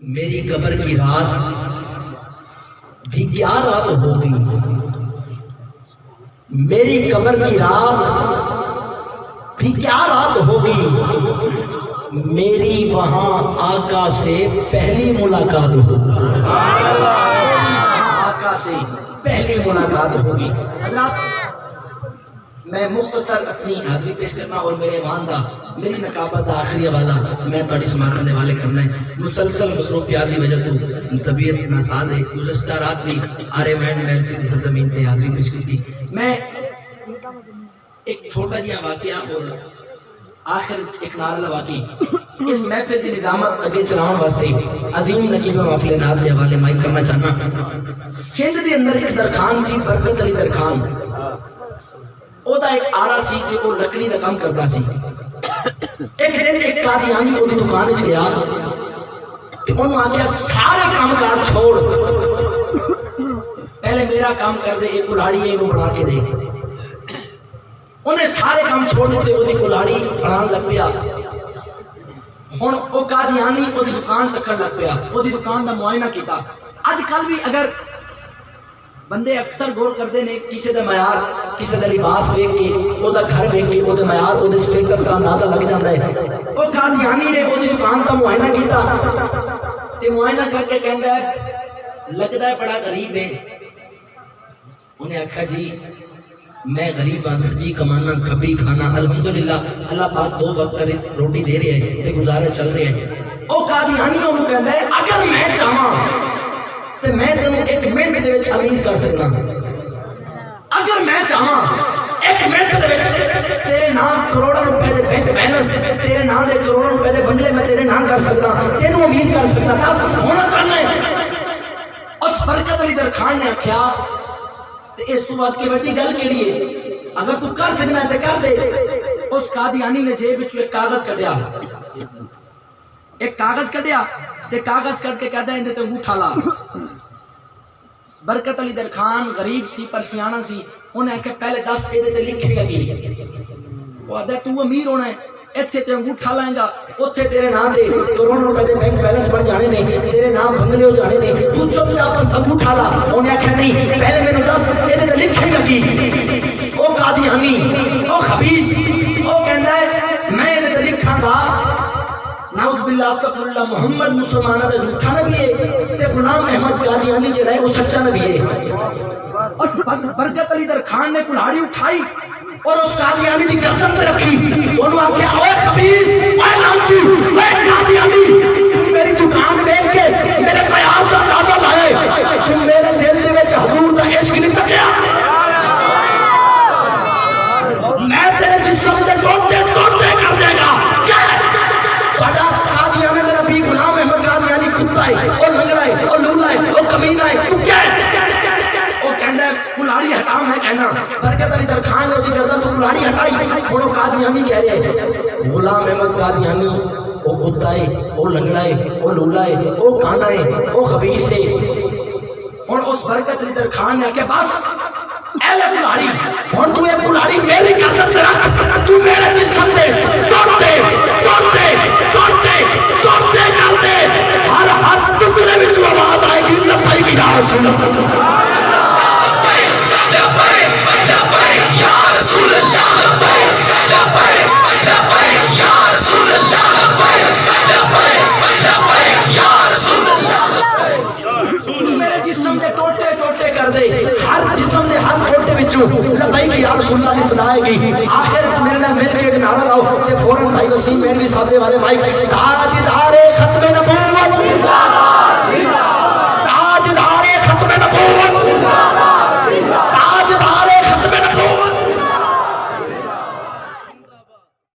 میری قبر کی رات بھی کیا رات ہوگی، میری قبر کی رات بھی کیا رات ہوگی، میری وہاں آقا سے پہلی ملاقات ہوگی، آقا سے پہلی ملاقات ہوگی۔ حضرات میں مختصر اپنی حاضری پیش کرنا اور میرے واندہ میری نقابت آخری حوالہ میں تھوڑی سماعت دے والے کرنا ہے۔ مسلسل مصروفیات کی وجہ تو طبیعت ناساز ہے، گزشتہ رات بھی آرے وین میلسی کی سرزمین پہ حاضری پیش کی تھی۔ میں ایک چھوٹا جہا واقعہ اور آخر ایک نعرہ واقعی اس محفل کی نظامت اگے چلاؤں واسطے عظیم نقیب محفل نعت دے حوالے مائک کرنا چاہنا۔ سندھ دے اندر ایک درخان سی، برکت علی درخان، او دا ایک آرا سی کہ وہ لکڑی دا کام کرتا سی۔ ایک دن ایک قادیانی وہ دی دکان اچھ گیا تو انہوں آگیا سارے کام کار چھوڑ، پہلے میرا کام کر دے، ایک کلاڑی ہے انہوں بڑھا کے دے۔ انہیں سارے کام چھوڑ دیتے، وہ دی کلاڑی بڑھان لگ پیا۔ ہن وہ قادیانی وہ دی دکان تکر لگ پیا، وہ دی دکان دا معائنہ کیتا۔ آج کل بھی اگر بندے اکثر غور کرتے ہیں کسی دا معیار، کسی دا لباس دیکھ کے، او دا گھر دیکھ کے، او دا معیار، او دے سٹیٹس کا اندازہ لگ جاتا ہے۔ او قادیانی نے او دی دکان دا معائنہ کیتا تے معائنہ کر کے کہندا ہے لگدا ہے بڑا غریب ہے۔ انہیں آکھا جی میں غریب ہاں، سجی کمانا کھبی کھانا، الحمدللہ اللہ پاک دو وقت رزق روٹی دے رہے ہیں تے گزارے چل رہے ہیں۔ او قادیانی انہوں کہندا ہے اگر میں چاہاں تے میں تمہیں ایک منٹ دے وچ امیر کر سکتا، اگر میں چاہاں ایک منٹ دے وچ تیرے نام کروڑوں روپے دے بینک بیلنس، تیرے نام دے کروڑوں روپے دے بنگلے میں تیرے نام کر سکتا، تینوں امیر کر سکتا، دس ہونا چاہنا ہے۔ اس برکت علی درخان نے آکھیا تے اس تو بات کی بڑی گل کیڑی ہے، اگر تو کر سکنا ہے تے کر دے۔ اس قادیانی نے جیب وچوں ایک کاغذ کڈیا، ایک کاغذ کڈیا تے کاغذ کٹ کے کہدا ہے تے انگوٹھا لا۔ برکت علی درخان غریب سی، پرسیانہ سی، انہیں کہ پہلے 10 ایدے تے لکھی لگی، وہ آدھا تو امیر ہونا ہے، ایتھے تے انگوٹھا لائیں گا، اوتھے تیرے نام دے کروڑوں روپے دے بینک بیلنس بن جانے نے، تیرے نام بنگلے ہو جانے نے، تو چپ چاپ بس انگوٹھا لا۔ انہیں کہ نہیں، پہلے میں نے 10 ایدے تے لکھی لگی۔ او قادیانی، او خبیث، او کہندا ہے میں ایدے تے لکھاں گا، نعوذ باللہ استغفر اللہ، محمد مسلمانہ دا جھوٹا نبی ہے تے غلام احمد قادیانی جڑا ہے وہ سچا نبی ہے۔ اور برکت علی درخان نے کلاڑی اٹھائی اور اس قادیانی دی گردن پہ رکھی، تو انہوں آکھیا اوے خبیث، اوے لعنتی، اوے قادیانی، تم میری دکان دیکھ کے میرے معیار دا اندازہ لائے، تم میرے دل دے وچ حضور دا عشق نہیں تکیا، میں تیرے جسم دے ٹوٹے ٹوٹے کر دے گا۔ بڑا قادیانی دا نبی غلام احمد قادیانی کتا ہے، او لنگڑا ہے، او لولا ہے، او کمینہ ہے، تو کہہ او کہندا ہے کلاڑی حرام ہے کہنا۔ برکت علی درخان نے دی گردن تو کلاڑی ہٹائی، ہن او قادیانی کہہ رہے ہیں غلام احمد قادیانی او کتا ہے، او لنگڑا ہے، او لولا ہے، او کانا ہے، او خبیث ہے۔ ہن اس برکت علی درخان نے کہ بس اے کلاڑی، ہن تو یہ کلاڑی میری گردن تے رکھ، تو میرے جسم دے ٹوٹے ٹوٹے ٹوٹے ٹوٹے کر دے، ہر ہر ٹکڑے وچ آواز آئے گی لبیک یا رسول اللہ، لبیک لبیک یا رسول اللہ، لبیک لبیک لبیک یا رسول اللہ، لبیک لبیک لبیک یا رسول اللہ، میرے جسم دے ٹوٹے ٹوٹے کر دے، ہر جسم دے ہر ٹوٹے وچوں لبیک یا رسول اللہ دی صدا آئے گی۔ آخر میرے نال مل کے ایک نعرہ لاؤ تے فوراً بھائی وسیم مینوی صاحب والے مائک تاجدار ختم نبوت